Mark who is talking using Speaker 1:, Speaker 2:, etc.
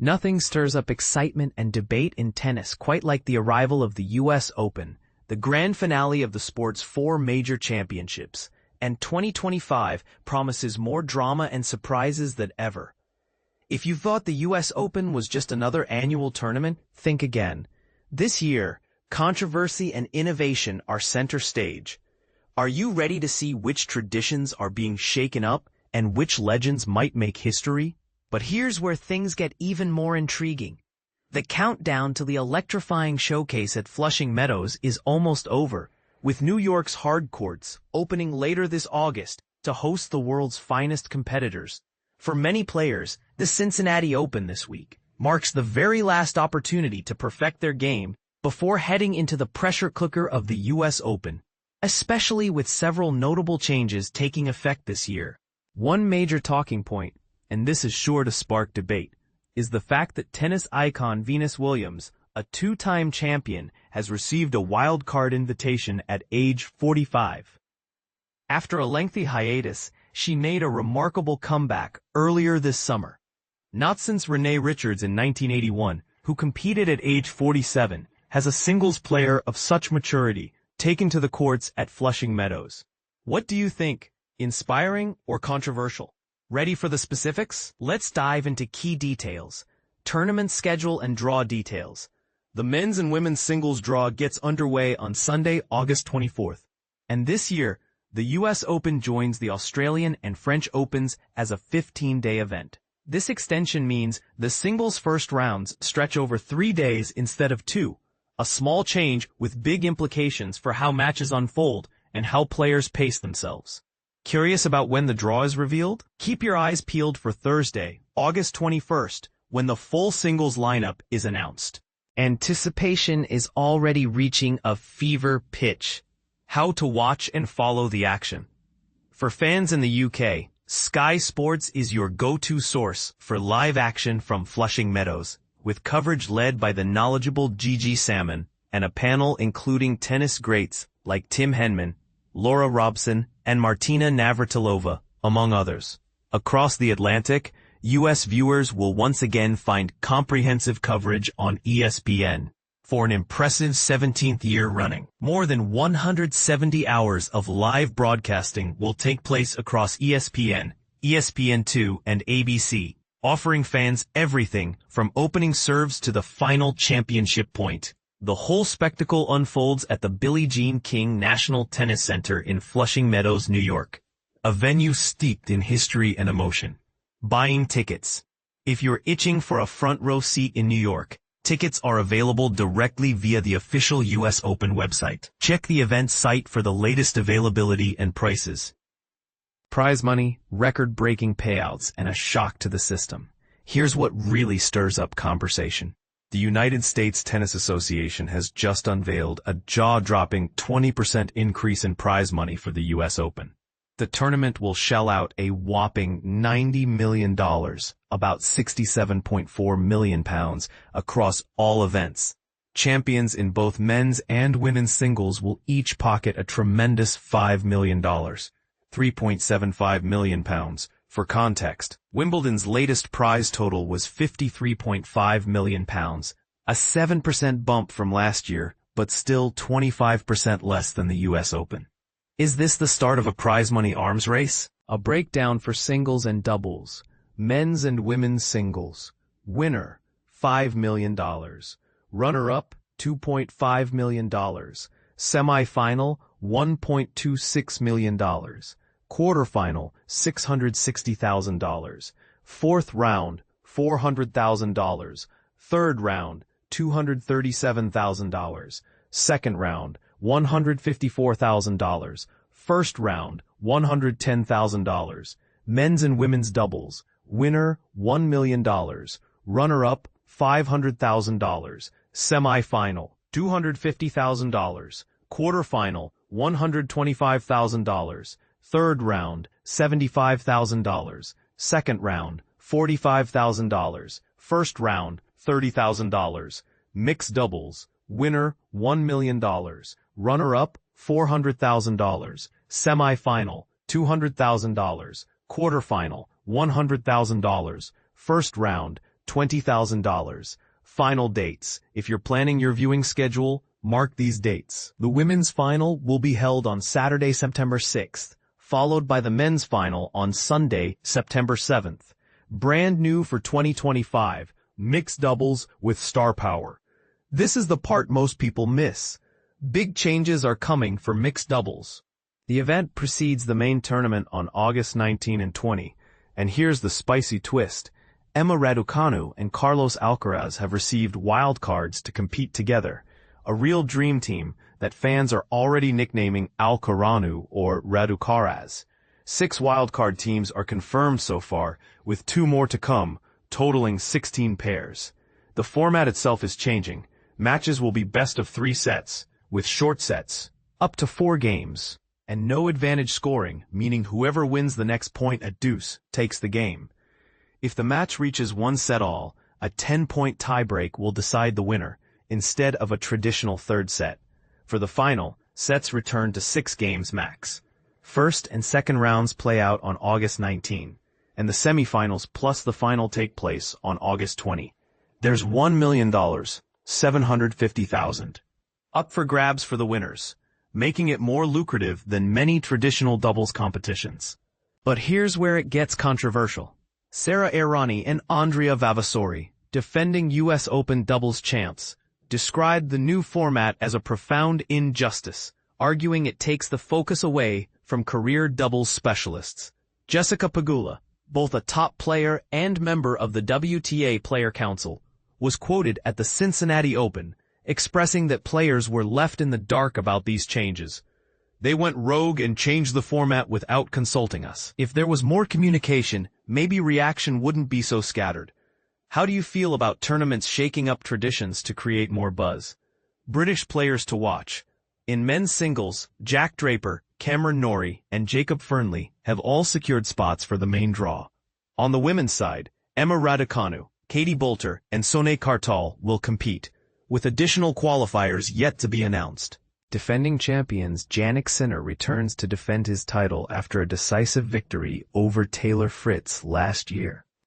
Speaker 1: Nothing stirs up excitement and debate in tennis quite like the arrival of the U.S. Open, the grand finale of the sport's four major championships, and 2025 promises more drama and surprises than ever. If you thought the U.S. Open was just another annual tournament, think again. This year, controversy and innovation are center stage. Are you ready to see which traditions are being shaken up and which legends might make history? But here's where things get even more intriguing. The countdown to the electrifying showcase at Flushing Meadows is almost over, with New York's hard courts opening later this August to host the world's finest competitors. For many players, the Cincinnati Open this week marks the very last opportunity to perfect their game before heading into the pressure cooker of the U.S. Open, especially with several notable changes taking effect this year. One major talking point, and this is sure to spark debate, is the fact that tennis icon Venus Williams, a two-time champion, has received a wild-card invitation at age 45. After a lengthy hiatus, she made a remarkable comeback earlier this summer. Not since Renee Richards in 1981, who competed at age 47, has a singles player of such maturity taken to the courts at Flushing Meadows. What do you think? Inspiring or controversial? Ready for the specifics? Let's dive into key details. Tournament schedule and draw details. The men's and women's singles draw gets underway on Sunday, August 24th. And this year, the U.S. Open joins the Australian and French Opens as a 15-day event. This extension means the singles first rounds stretch over 3 days instead of 2, a small change with big implications for how matches unfold and how players pace themselves. Curious about when the draw is revealed? Keep your eyes peeled for Thursday, August 21st, when the full singles lineup is announced. Anticipation is already reaching a fever pitch. How to watch and follow the action. For fans in the UK, Sky Sports is your go-to source for live action from Flushing Meadows, with coverage led by the knowledgeable Gigi Salmon and a panel including tennis greats like Tim Henman, Laura Robson, and Martina Navratilova, among others. Across the Atlantic, U.S. viewers will once again find comprehensive coverage on ESPN. For an impressive 17th year running, more than 170 hours of live broadcasting will take place across ESPN, ESPN2, and ABC, offering fans everything from opening serves to the final championship point. The whole spectacle unfolds at the Billie Jean King National Tennis Center in Flushing Meadows, New York, a venue steeped in history and emotion. Buying tickets. If you're itching for a front row seat in New York, tickets are available directly via the official U.S. Open website. Check the event site for the latest availability and prices. Prize money, record-breaking payouts, and a shock to the system. Here's what really stirs up conversation. The United States Tennis Association has just unveiled a jaw-dropping 20% increase in prize money for the U.S. Open. The tournament will shell out a whopping $90 million, about £67.4 million, across all events. Champions in both men's and women's singles will each pocket a tremendous $5 million, £3.75 million. For context, Wimbledon's latest prize total was £53.5 million, a 7% bump from last year, but still 25% less than the U.S. Open. Is this the start of a prize money arms race? A breakdown for singles and doubles. Men's and women's singles. Winner, $5 million. Runner-up, $2.5 million. Semi-final, $1.26 million. Quarterfinal, $660,000. Fourth round, $400,000. Third round, $237,000. Second round, $154,000. First round, $110,000. Men's and women's doubles. Winner, $1 million. Runner-up, $500,000. Semi-final, $250,000. Quarterfinal, $125,000. Third round, $75,000. Second round, $45,000. First round, $30,000. Mixed doubles. Winner, $1 million. Runner-up, $400,000. Semi-final, $200,000. Quarterfinal, $100,000. First round, $20,000. Final dates. If you're planning your viewing schedule, mark these dates. The women's final will be held on Saturday, September 6th, followed by the men's final on Sunday, September 7th. Brand new for 2025, mixed doubles with star power. This is the part most people miss. Big changes are coming for mixed doubles. The event precedes the main tournament on August 19 and 20, and here's the spicy twist. Emma Raducanu and Carlos Alcaraz have received wildcards to compete together, a real dream team that fans are already nicknaming Alcaranu or Raducaraz. 6 wildcard teams are confirmed so far, with 2 more to come, totaling 16 pairs. The format itself is changing. Matches will be best of 3 sets, with short sets, up to 4 games, and no advantage scoring, meaning whoever wins the next point at deuce takes the game. If the match reaches 1 set all, a 10-point tiebreak will decide the winner, instead of a traditional third set. For the final, sets return to 6 games max. First and second rounds play out on August 19, and the semifinals plus the final take place on August 20. There's $1 million, $750,000, up for grabs for the winners, making it more lucrative than many traditional doubles competitions. But here's where it gets controversial. Sara Errani and Andrea Vavasori, defending U.S. Open doubles champs, described the new format as a profound injustice, arguing it takes the focus away from career doubles specialists. Jessica Pegula, both a top player and member of the WTA Player Council, was quoted at the Cincinnati Open, expressing that players were left in the dark about these changes. They went rogue and changed the format without consulting us. If there was more communication, maybe reaction wouldn't be so scattered. How do you feel about tournaments shaking up traditions to create more buzz? British players to watch. In men's singles, Jack Draper, Cameron Norrie, and Jacob Fearnley have all secured spots for the main draw. On the women's side, Emma Raducanu, Katie Boulter, and Sonia Kartal will compete, with additional qualifiers yet to be announced. Defending champions Jannik returns to defend his title after a decisive victory over Taylor Fritz last year.